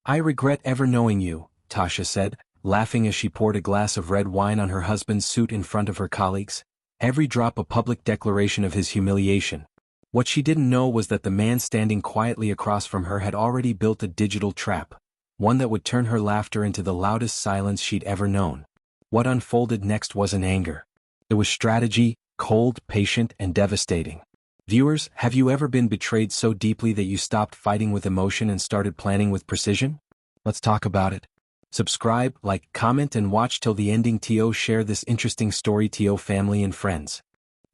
I regret ever knowing you, Tasha said, laughing as she poured a glass of red wine on her husband's suit in front of her colleagues, every drop a public declaration of his humiliation. What she didn't know was that the man standing quietly across from her had already built a digital trap, one that would turn her laughter into the loudest silence she'd ever known. What unfolded next wasn't anger. It was strategy, cold, patient, and devastating. Viewers, have you ever been betrayed so deeply that you stopped fighting with emotion and started planning with precision? Let's talk about it. Subscribe, like, comment, and watch till the ending. To share this interesting story to family and friends.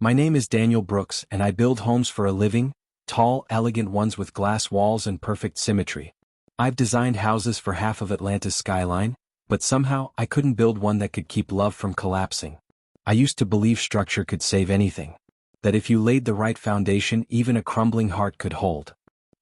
My name is Daniel Brooks, and I build homes for a living, tall, elegant ones with glass walls and perfect symmetry. I've designed houses for half of Atlanta's skyline, but somehow I couldn't build one that could keep love from collapsing. I used to believe structure could save anything. That if you laid the right foundation, even a crumbling heart could hold.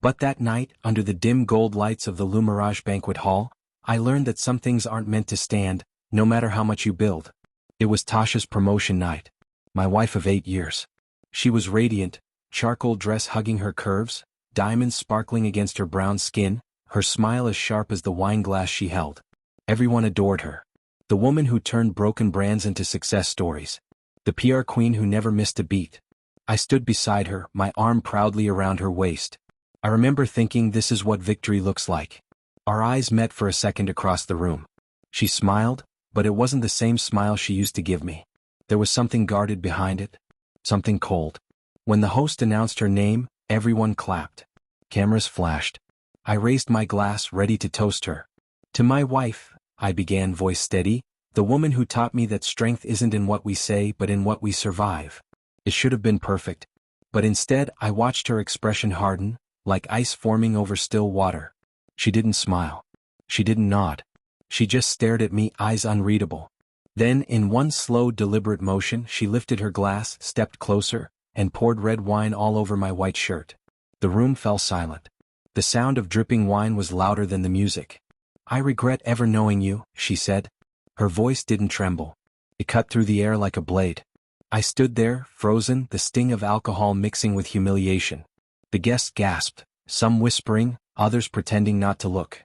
But that night, under the dim gold lights of the Lumirage banquet hall, I learned that some things aren't meant to stand, no matter how much you build. It was Tasha's promotion night. My wife of 8 years. She was radiant, charcoal dress hugging her curves, diamonds sparkling against her brown skin, her smile as sharp as the wine glass she held. Everyone adored her. The woman who turned broken brands into success stories. The PR queen who never missed a beat. I stood beside her, my arm proudly around her waist. I remember thinking, this is what victory looks like. Our eyes met for a second across the room. She smiled, but it wasn't the same smile she used to give me. There was something guarded behind it. Something cold. When the host announced her name, everyone clapped. Cameras flashed. I raised my glass, ready to toast her. To my wife, I began, voice steady, the woman who taught me that strength isn't in what we say but in what we survive. It should have been perfect. But instead, I watched her expression harden, like ice forming over still water. She didn't smile. She didn't nod. She just stared at me, eyes unreadable. Then, in one slow, deliberate motion, she lifted her glass, stepped closer, and poured red wine all over my white shirt. The room fell silent. The sound of dripping wine was louder than the music. I regret ever knowing you, she said. Her voice didn't tremble. It cut through the air like a blade. I stood there, frozen, the sting of alcohol mixing with humiliation. The guests gasped, some whispering, others pretending not to look.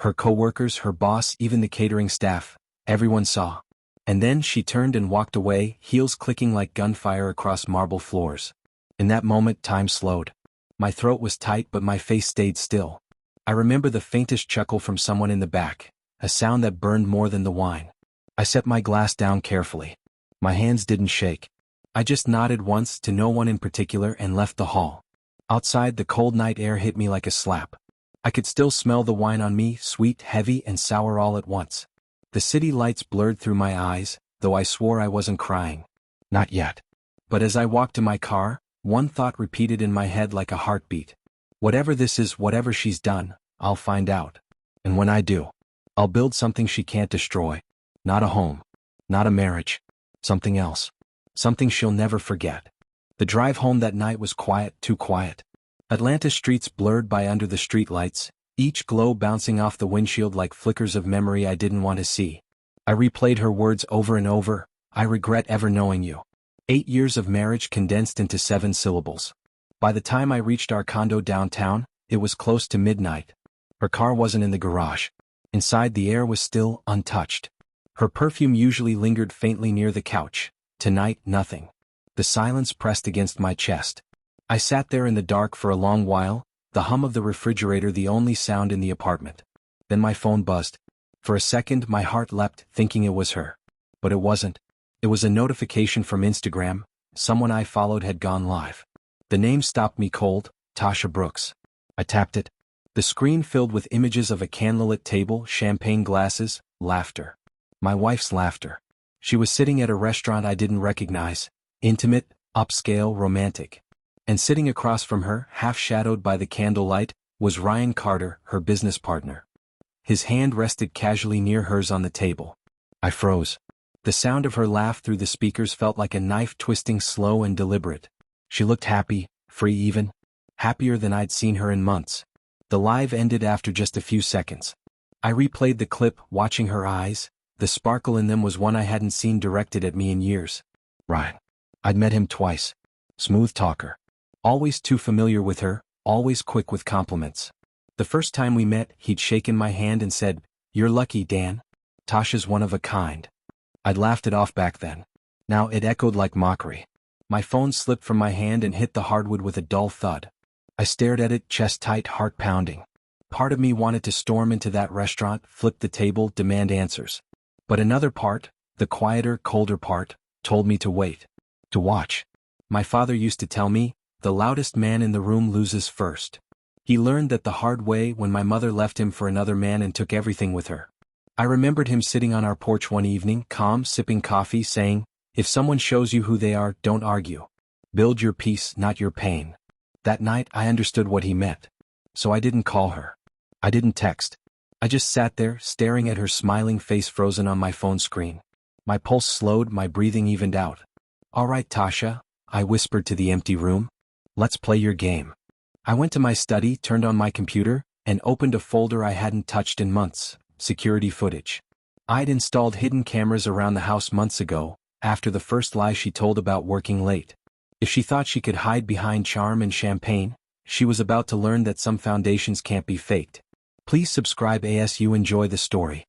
Her co-workers, her boss, even the catering staff, everyone saw. And then she turned and walked away, heels clicking like gunfire across marble floors. In that moment, time slowed. My throat was tight, but my face stayed still. I remember the faintest chuckle from someone in the back, a sound that burned more than the wine. I set my glass down carefully. My hands didn't shake. I just nodded once to no one in particular and left the hall. Outside, the cold night air hit me like a slap. I could still smell the wine on me, sweet, heavy, and sour all at once. The city lights blurred through my eyes, though I swore I wasn't crying. Not yet. But as I walked to my car, one thought repeated in my head like a heartbeat. Whatever this is, whatever she's done, I'll find out. And when I do, I'll build something she can't destroy. Not a home. Not a marriage. Something else. Something she'll never forget. The drive home that night was quiet, too quiet. Atlanta streets blurred by under the streetlights, each glow bouncing off the windshield like flickers of memory I didn't want to see. I replayed her words over and over, I regret ever knowing you. 8 years of marriage condensed into 7 syllables. By the time I reached our condo downtown, it was close to midnight. Her car wasn't in the garage. Inside, the air was still, untouched. Her perfume usually lingered faintly near the couch. Tonight, nothing. The silence pressed against my chest. I sat there in the dark for a long while, the hum of the refrigerator the only sound in the apartment. Then my phone buzzed. For a second, my heart leapt, thinking it was her. But it wasn't. It was a notification from Instagram. Someone I followed had gone live. The name stopped me cold, Tasha Brooks. I tapped it. The screen filled with images of a candlelit table, champagne glasses, laughter. My wife's laughter. She was sitting at a restaurant I didn't recognize, intimate, upscale, romantic. And sitting across from her, half-shadowed by the candlelight, was Ryan Carter, her business partner. His hand rested casually near hers on the table. I froze. The sound of her laugh through the speakers felt like a knife twisting slow and deliberate. She looked happy, free even. Happier than I'd seen her in months. The live ended after just a few seconds. I replayed the clip, watching her eyes. The sparkle in them was one I hadn't seen directed at me in years. Ryan. I'd met him twice. Smooth talker. Always too familiar with her, always quick with compliments. The first time we met, he'd shaken my hand and said, "You're lucky, Dan. Tasha's one of a kind." I'd laughed it off back then. Now it echoed like mockery. My phone slipped from my hand and hit the hardwood with a dull thud. I stared at it, chest tight, heart pounding. Part of me wanted to storm into that restaurant, flip the table, demand answers. But another part, the quieter, colder part, told me to wait. To watch. My father used to tell me, the loudest man in the room loses first. He learned that the hard way when my mother left him for another man and took everything with her. I remembered him sitting on our porch one evening, calm, sipping coffee, saying, "If someone shows you who they are, don't argue. Build your peace, not your pain." That night I understood what he meant. So I didn't call her. I didn't text. I just sat there, staring at her smiling face frozen on my phone screen. My pulse slowed, my breathing evened out. "All right, Tasha," I whispered to the empty room. "Let's play your game." I went to my study, turned on my computer, and opened a folder I hadn't touched in months: security footage. I'd installed hidden cameras around the house months ago, after the first lie she told about working late. If she thought she could hide behind charm and champagne, she was about to learn that some foundations can't be faked. Please subscribe as you enjoy the story.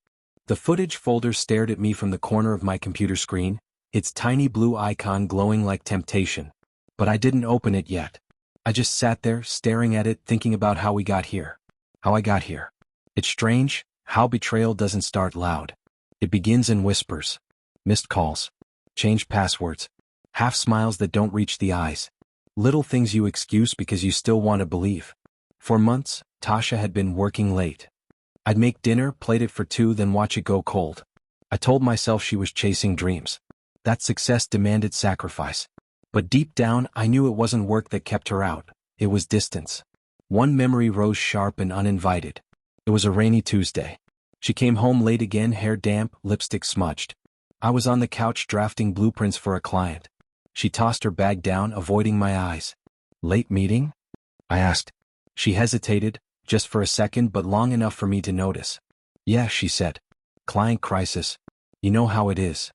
The footage folder stared at me from the corner of my computer screen, its tiny blue icon glowing like temptation. But I didn't open it yet. I just sat there, staring at it, thinking about how we got here. How I got here. It's strange, how betrayal doesn't start loud. It begins in whispers. Missed calls. Changed passwords. Half smiles that don't reach the eyes. Little things you excuse because you still want to believe. For months, Tasha had been working late. I'd make dinner, plate it for two, then watch it go cold. I told myself she was chasing dreams. That success demanded sacrifice. But deep down, I knew it wasn't work that kept her out. It was distance. One memory rose sharp and uninvited. It was a rainy Tuesday. She came home late again, hair damp, lipstick smudged. I was on the couch drafting blueprints for a client. She tossed her bag down, avoiding my eyes. "Late meeting?" I asked. She hesitated, just for a second but long enough for me to notice. "Yeah," she said. "Client crisis. You know how it is."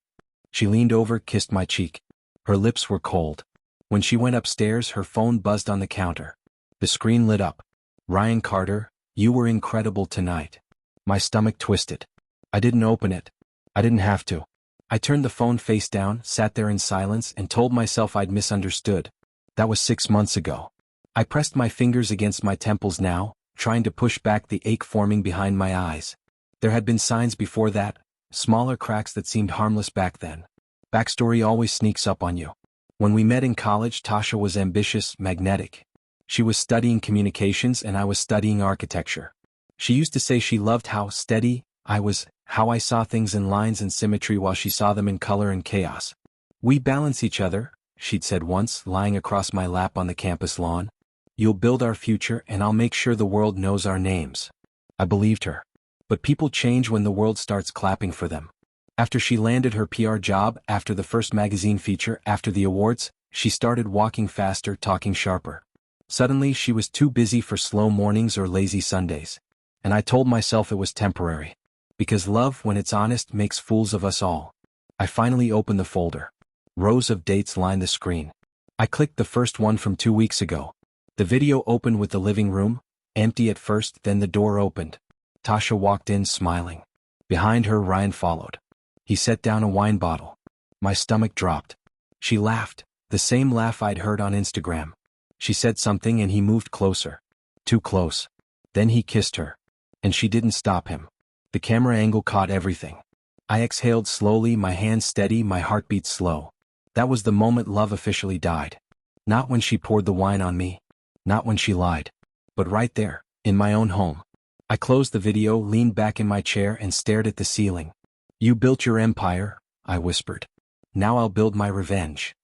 She leaned over, kissed my cheek. Her lips were cold. When she went upstairs, her phone buzzed on the counter. The screen lit up. "Ryan Carter, you were incredible tonight." My stomach twisted. I didn't open it. I didn't have to. I turned the phone face down, sat there in silence, and told myself I'd misunderstood. That was 6 months ago. I pressed my fingers against my temples now, trying to push back the ache forming behind my eyes. There had been signs before that, smaller cracks that seemed harmless back then. Backstory always sneaks up on you. When we met in college, Tasha was ambitious, magnetic. She was studying communications and I was studying architecture. She used to say she loved how steady I was, how I saw things in lines and symmetry while she saw them in color and chaos. "We balance each other," she'd said once, lying across my lap on the campus lawn. "You'll build our future and I'll make sure the world knows our names." I believed her. But people change when the world starts clapping for them. After she landed her PR job, after the first magazine feature, after the awards, she started walking faster, talking sharper. Suddenly she was too busy for slow mornings or lazy Sundays. And I told myself it was temporary. Because love, when it's honest, makes fools of us all. I finally opened the folder. Rows of dates lined the screen. I clicked the first one from 2 weeks ago. The video opened with the living room, empty at first, then the door opened. Tasha walked in smiling. Behind her, Ryan followed. He set down a wine bottle. My stomach dropped. She laughed, the same laugh I'd heard on Instagram. She said something and he moved closer. Too close. Then he kissed her. And she didn't stop him. The camera angle caught everything. I exhaled slowly, my hands steady, my heartbeat slow. That was the moment love officially died. Not when she poured the wine on me. Not when she lied. But right there, in my own home. I closed the video, leaned back in my chair and stared at the ceiling. "You built your empire," I whispered. "Now I'll build my revenge."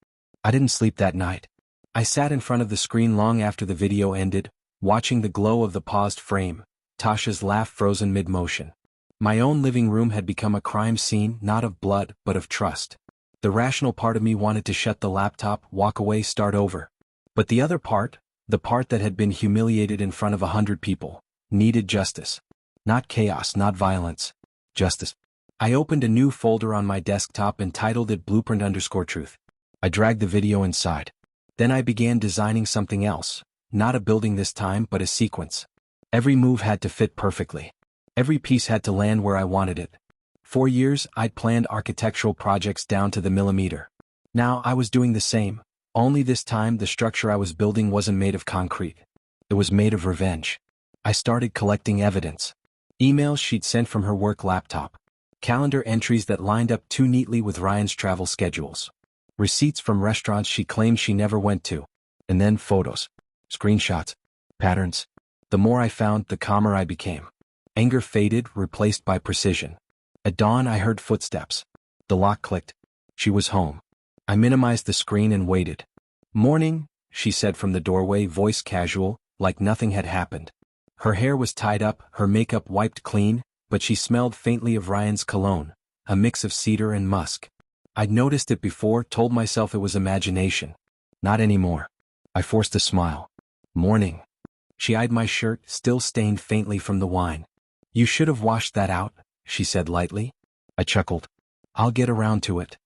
I didn't sleep that night. I sat in front of the screen long after the video ended, watching the glow of the paused frame, Tasha's laugh frozen mid-motion. My own living room had become a crime scene, not of blood, but of trust. The rational part of me wanted to shut the laptop, walk away, start over. But the other part, the part that had been humiliated in front of 100 people, needed justice. Not chaos, not violence. Justice. I opened a new folder on my desktop and titled it Blueprint_Truth. I dragged the video inside. Then I began designing something else. Not a building this time, but a sequence. Every move had to fit perfectly. Every piece had to land where I wanted it. For years, I'd planned architectural projects down to the millimeter. Now I was doing the same, only this time the structure I was building wasn't made of concrete. It was made of revenge. I started collecting evidence. Emails she'd sent from her work laptop. Calendar entries that lined up too neatly with Ryan's travel schedules. Receipts from restaurants she claimed she never went to. And then photos. Screenshots. Patterns. The more I found, the calmer I became. Anger faded, replaced by precision. At dawn I heard footsteps. The lock clicked. She was home. I minimized the screen and waited. "Morning," she said from the doorway, voice casual, like nothing had happened. Her hair was tied up, her makeup wiped clean, but she smelled faintly of Ryan's cologne, a mix of cedar and musk. I'd noticed it before, told myself it was imagination. Not anymore. I forced a smile. "Morning." She eyed my shirt, still stained faintly from the wine. "You should have washed that out," she said lightly. I chuckled. "I'll get around to it."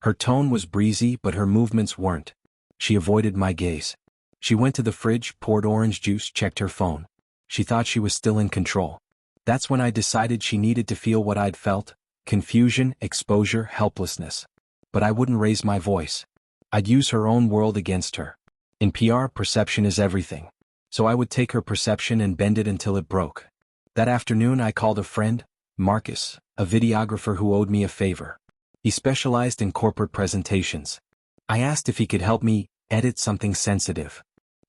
Her tone was breezy, but her movements weren't. She avoided my gaze. She went to the fridge, poured orange juice, checked her phone. She thought she was still in control. That's when I decided she needed to feel what I'd felt: confusion, exposure, helplessness. But I wouldn't raise my voice. I'd use her own world against her. In PR, perception is everything. So I would take her perception and bend it until it broke. That afternoon I called a friend, Marcus, a videographer who owed me a favor. He specialized in corporate presentations. I asked if he could help me edit something sensitive.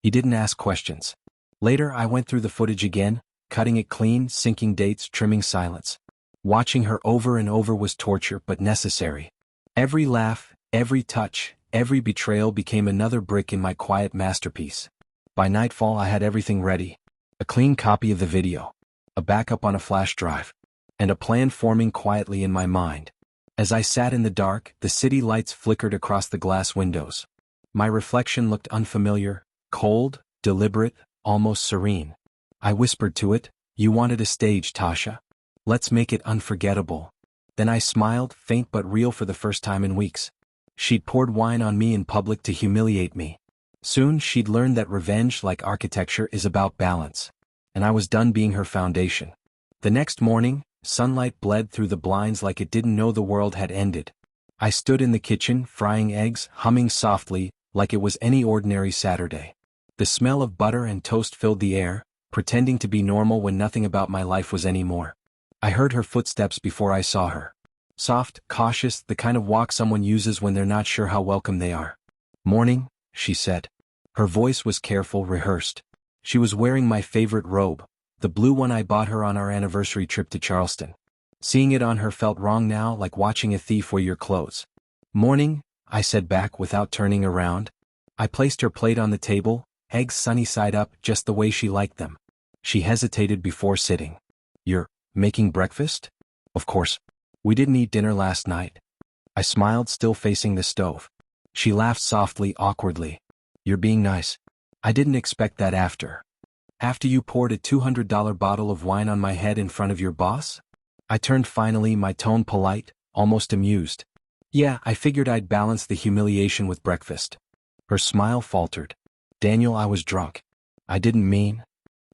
He didn't ask questions. Later I went through the footage again, cutting it clean, syncing dates, trimming silence. Watching her over and over was torture, but necessary. Every laugh, every touch, every betrayal became another brick in my quiet masterpiece. By nightfall I had everything ready. A clean copy of the video. A backup on a flash drive. And a plan forming quietly in my mind. As I sat in the dark, the city lights flickered across the glass windows. My reflection looked unfamiliar, cold, deliberate, almost serene. I whispered to it, "You wanted a stage, Tasha. Let's make it unforgettable." Then I smiled, faint but real for the first time in weeks. She'd poured wine on me in public to humiliate me. Soon she'd learned that revenge, like architecture, is about balance. And I was done being her foundation. The next morning, sunlight bled through the blinds like it didn't know the world had ended. I stood in the kitchen, frying eggs, humming softly, like it was any ordinary Saturday. The smell of butter and toast filled the air, pretending to be normal when nothing about my life was anymore. I heard her footsteps before I saw her. Soft, cautious, the kind of walk someone uses when they're not sure how welcome they are. "Morning," she said. Her voice was careful, rehearsed. She was wearing my favorite robe, the blue one I bought her on our anniversary trip to Charleston. Seeing it on her felt wrong now, like watching a thief wear your clothes. "Morning," I said back without turning around. I placed her plate on the table, eggs sunny side up, just the way she liked them. She hesitated before sitting. "You're making breakfast?" "Of course. We didn't eat dinner last night." I smiled, still facing the stove. She laughed softly, awkwardly. "You're being nice. I didn't expect that after you poured a $200 bottle of wine on my head in front of your boss?" I turned finally, my tone polite, almost amused. "Yeah, I figured I'd balance the humiliation with breakfast." Her smile faltered. "Daniel, I was drunk. I didn't mean."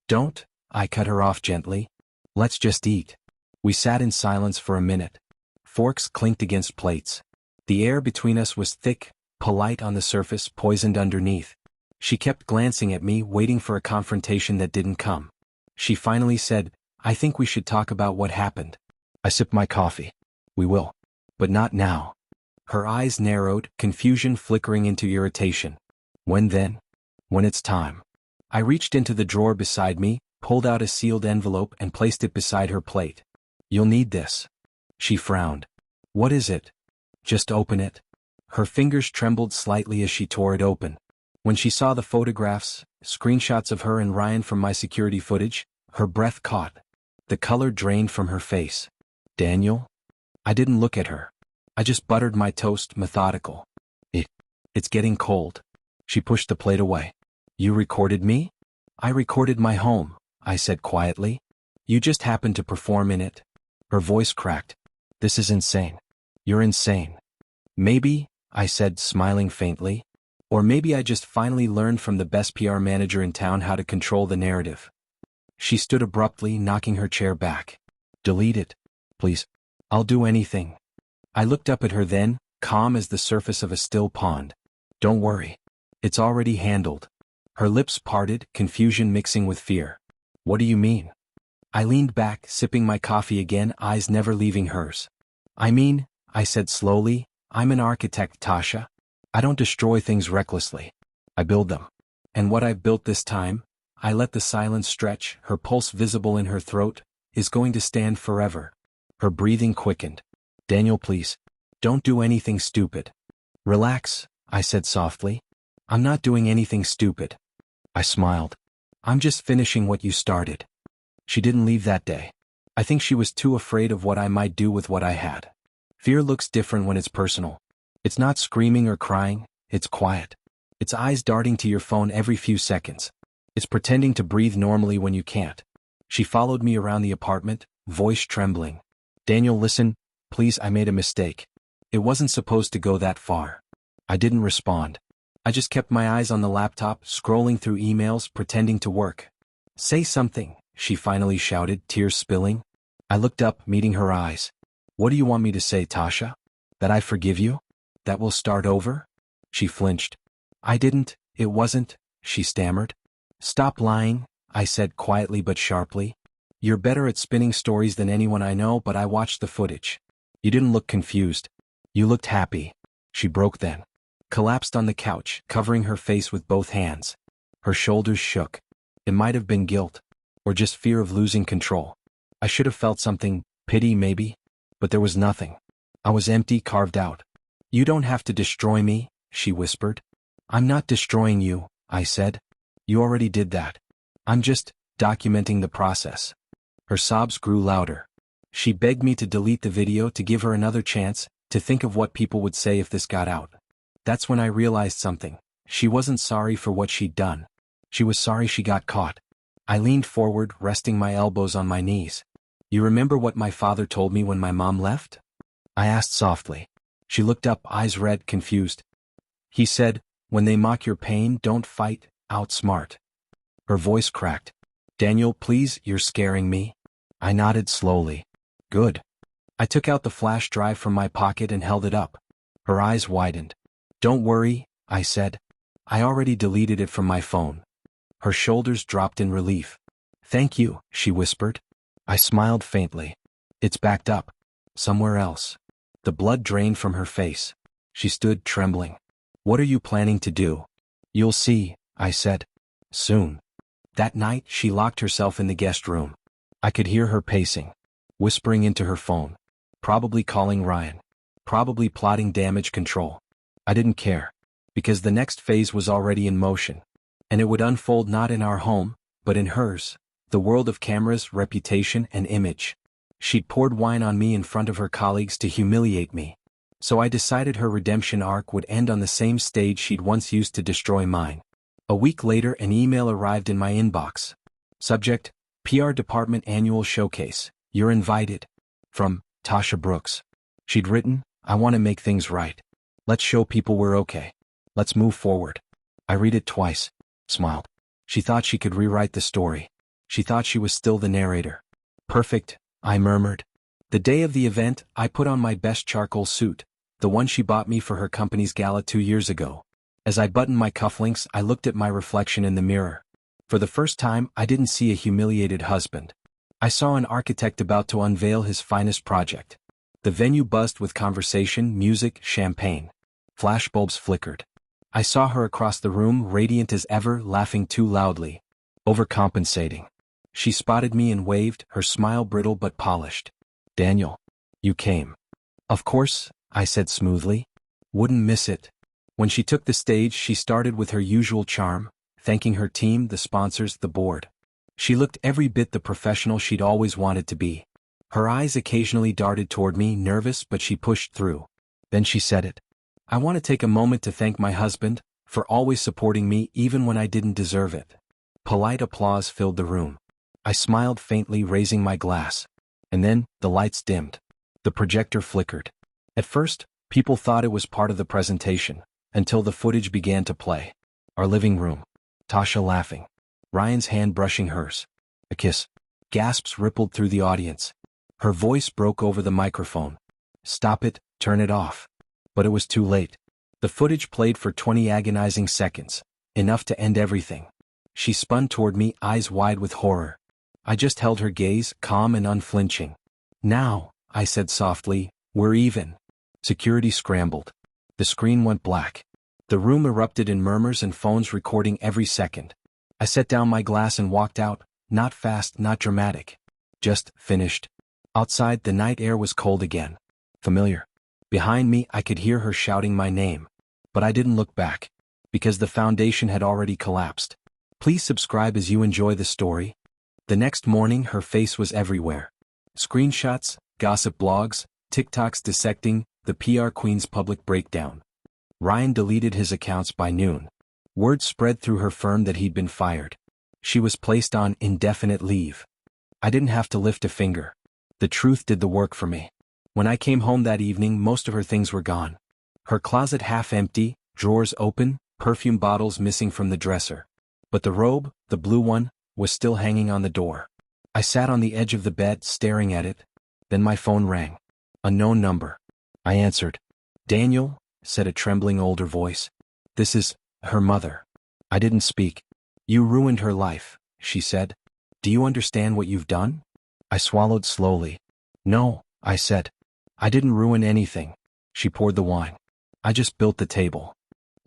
"Don't," I cut her off gently. "Let's just eat." We sat in silence for a minute. Forks clinked against plates. The air between us was thick, polite on the surface, poisoned underneath. She kept glancing at me, waiting for a confrontation that didn't come. She finally said, "I think we should talk about what happened." I sipped my coffee. "We will. But not now." Her eyes narrowed, confusion flickering into irritation. "When then?" "When it's time." I reached into the drawer beside me, pulled out a sealed envelope and placed it beside her plate. "You'll need this." She frowned. "What is it?" "Just open it." Her fingers trembled slightly as she tore it open. When she saw the photographs, screenshots of her and Ryan from my security footage, her breath caught. The color drained from her face. "Daniel?" I didn't look at her. I just buttered my toast, methodical. It's getting cold." She pushed the plate away. "You recorded me?" "I recorded my home," I said quietly. "You just happened to perform in it." Her voice cracked. "This is insane." "You're insane." "Maybe," I said, smiling faintly. "Or maybe I just finally learned from the best PR manager in town how to control the narrative." She stood abruptly, knocking her chair back. Delete it. Please. I'll do anything. I looked up at her then, calm as the surface of a still pond. Don't worry. It's already handled. Her lips parted, confusion mixing with fear. What do you mean? I leaned back, sipping my coffee again, eyes never leaving hers. I said slowly, I'm an architect, Tasha. I don't destroy things recklessly. I build them. And what I've built this time, I let the silence stretch, her pulse visible in her throat, is going to stand forever. Her breathing quickened. Daniel, please. Don't do anything stupid. Relax, I said softly. I'm not doing anything stupid. I smiled. I'm just finishing what you started. She didn't leave that day. I think she was too afraid of what I might do with what I had. Fear looks different when it's personal. It's not screaming or crying, it's quiet. It's eyes darting to your phone every few seconds. It's pretending to breathe normally when you can't. She followed me around the apartment, voice trembling. Daniel, listen, please, I made a mistake. It wasn't supposed to go that far. I didn't respond. I just kept my eyes on the laptop, scrolling through emails, pretending to work. Say something, she finally shouted, tears spilling. I looked up, meeting her eyes. What do you want me to say, Tasha? That I forgive you? That we'll start over? She flinched. It wasn't, she stammered. Stop lying, I said quietly but sharply. You're better at spinning stories than anyone I know, but I watched the footage. You didn't look confused. You looked happy. She broke then. Collapsed on the couch, covering her face with both hands. Her shoulders shook. It might have been guilt. Or just fear of losing control. I should have felt something, pity maybe. But there was nothing. I was empty, carved out. You don't have to destroy me, she whispered. I'm not destroying you, I said. You already did that. I'm just documenting the process. Her sobs grew louder. She begged me to delete the video, to give her another chance, to think of what people would say if this got out. That's when I realized something. She wasn't sorry for what she'd done. She was sorry she got caught. I leaned forward, resting my elbows on my knees. You remember what my father told me when my mom left? I asked softly. She looked up, eyes red, confused. He said, when they mock your pain, don't fight, outsmart. Her voice cracked. Daniel, please, you're scaring me. I nodded slowly. Good. I took out the flash drive from my pocket and held it up. Her eyes widened. Don't worry, I said. I already deleted it from my phone. Her shoulders dropped in relief. Thank you, she whispered. I smiled faintly. It's backed up. Somewhere else. The blood drained from her face. She stood trembling. What are you planning to do? You'll see, I said. Soon. That night, she locked herself in the guest room. I could hear her pacing, whispering into her phone. Probably calling Ryan. Probably plotting damage control. I didn't care. Because the next phase was already in motion. And it would unfold not in our home, but in hers. The world of cameras, reputation, and image. She'd poured wine on me in front of her colleagues to humiliate me. So I decided her redemption arc would end on the same stage she'd once used to destroy mine. A week later, an email arrived in my inbox. Subject, PR Department Annual Showcase. You're invited. From Tasha Brooks. She'd written, I want to make things right. Let's show people we're okay. Let's move forward. I read it twice. Smiled. She thought she could rewrite the story. She thought she was still the narrator. Perfect, I murmured. The day of the event, I put on my best charcoal suit, the one she bought me for her company's gala 2 years ago. As I buttoned my cufflinks, I looked at my reflection in the mirror. For the first time, I didn't see a humiliated husband. I saw an architect about to unveil his finest project. The venue buzzed with conversation, music, champagne. Flashbulbs flickered. I saw her across the room, radiant as ever, laughing too loudly. Overcompensating. She spotted me and waved, her smile brittle but polished. Daniel. You came. Of course, I said smoothly. Wouldn't miss it. When she took the stage, she started with her usual charm, thanking her team, the sponsors, the board. She looked every bit the professional she'd always wanted to be. Her eyes occasionally darted toward me, nervous, but she pushed through. Then she said it. I want to take a moment to thank my husband, for always supporting me even when I didn't deserve it. Polite applause filled the room. I smiled faintly, raising my glass. And then, the lights dimmed. The projector flickered. At first, people thought it was part of the presentation, until the footage began to play. Our living room. Tasha laughing. Ryan's hand brushing hers. A kiss. Gasps rippled through the audience. Her voice broke over the microphone. Stop it, turn it off. But it was too late. The footage played for 20 agonizing seconds, enough to end everything. She spun toward me, eyes wide with horror. I just held her gaze, calm and unflinching. Now, I said softly, we're even. Security scrambled. The screen went black. The room erupted in murmurs and phones recording every second. I set down my glass and walked out, not fast, not dramatic. Just finished. Outside, the night air was cold again. Familiar. Behind me, I could hear her shouting my name. But I didn't look back. Because the foundation had already collapsed. Please subscribe as you enjoy the story. The next morning, her face was everywhere. Screenshots, gossip blogs, TikToks dissecting the PR queen's public breakdown. Ryan deleted his accounts by noon. Word spread through her firm that he'd been fired. She was placed on indefinite leave. I didn't have to lift a finger. The truth did the work for me. When I came home that evening, most of her things were gone. Her closet half empty, drawers open, perfume bottles missing from the dresser. But the robe, the blue one, was still hanging on the door. I sat on the edge of the bed, staring at it. Then my phone rang. A known number. I answered. Daniel, said a trembling older voice. This is her mother. I didn't speak. You ruined her life, she said. Do you understand what you've done? I swallowed slowly. No, I said. I didn't ruin anything. She poured the wine. I just built the table.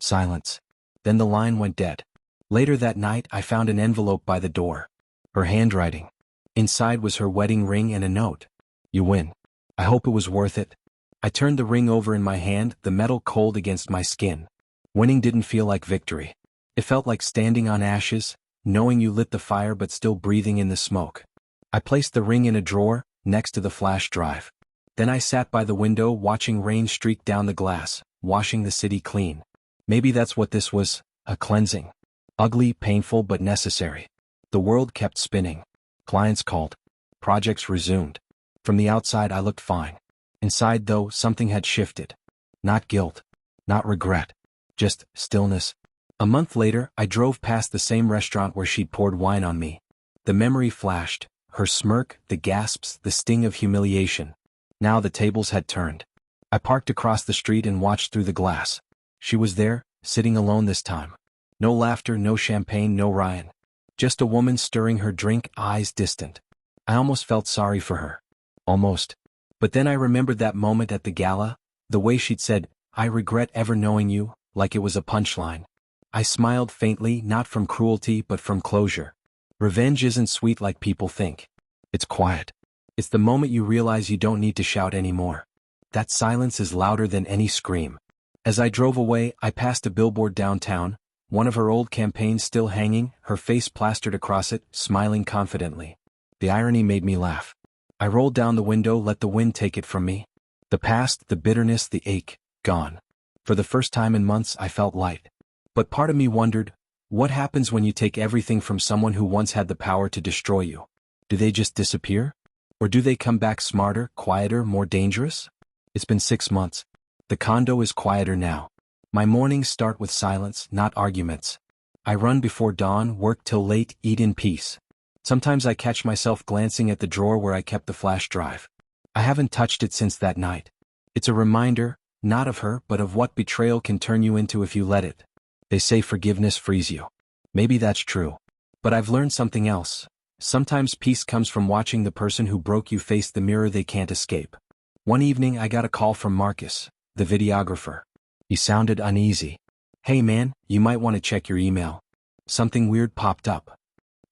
Silence. Then the line went dead. Later that night, I found an envelope by the door. Her handwriting. Inside was her wedding ring and a note. You win. I hope it was worth it. I turned the ring over in my hand, the metal cold against my skin. Winning didn't feel like victory. It felt like standing on ashes, knowing you lit the fire but still breathing in the smoke. I placed the ring in a drawer, next to the flash drive. Then I sat by the window watching rain streak down the glass, washing the city clean. Maybe that's what this was, a cleansing. Ugly, painful, but necessary. The world kept spinning. Clients called. Projects resumed. From the outside I looked fine. Inside though, something had shifted. Not guilt. Not regret. Just stillness. A month later, I drove past the same restaurant where she'd poured wine on me. The memory flashed. Her smirk, the gasps, the sting of humiliation. Now the tables had turned. I parked across the street and watched through the glass. She was there, sitting alone this time. No laughter, no champagne, no Ryan. Just a woman stirring her drink, eyes distant. I almost felt sorry for her. Almost. But then I remembered that moment at the gala, the way she'd said, I regret ever knowing you, like it was a punchline. I smiled faintly, not from cruelty but from closure. Revenge isn't sweet like people think. It's quiet. It's the moment you realize you don't need to shout anymore. That silence is louder than any scream. As I drove away, I passed a billboard downtown, one of her old campaigns still hanging, her face plastered across it, smiling confidently. The irony made me laugh. I rolled down the window, let the wind take it from me. The past, the bitterness, the ache, gone. For the first time in months, I felt light. But part of me wondered, what happens when you take everything from someone who once had the power to destroy you? Do they just disappear? Or do they come back smarter, quieter, more dangerous? It's been 6 months. The condo is quieter now. My mornings start with silence, not arguments. I run before dawn, work till late, eat in peace. Sometimes I catch myself glancing at the drawer where I kept the flash drive. I haven't touched it since that night. It's a reminder, not of her, but of what betrayal can turn you into if you let it. They say forgiveness frees you. Maybe that's true. But I've learned something else. Sometimes peace comes from watching the person who broke you face the mirror they can't escape. One evening I got a call from Marcus, the videographer. He sounded uneasy. Hey man, you might want to check your email. Something weird popped up.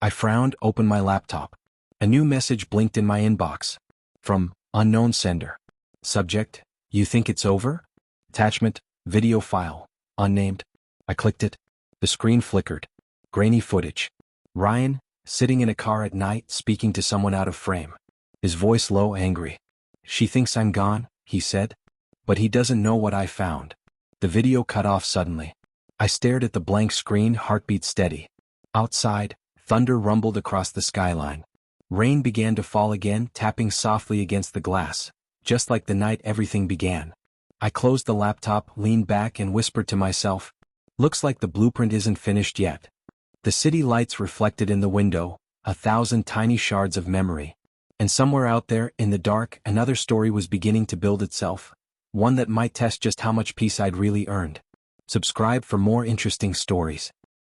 I frowned, opened my laptop. A new message blinked in my inbox. From unknown sender. Subject, you think it's over? Attachment, video file, unnamed. I clicked it. The screen flickered. Grainy footage. Ryan, sitting in a car at night, speaking to someone out of frame. His voice low, angry. She thinks I'm gone, he said. But he doesn't know what I found. The video cut off suddenly. I stared at the blank screen, heartbeat steady. Outside, thunder rumbled across the skyline. Rain began to fall again, tapping softly against the glass, just like the night everything began. I closed the laptop, leaned back and whispered to myself, looks like the blueprint isn't finished yet. The city lights reflected in the window, 1,000 tiny shards of memory. And somewhere out there, in the dark, another story was beginning to build itself. One that might test just how much peace I'd really earned. Subscribe for more interesting stories.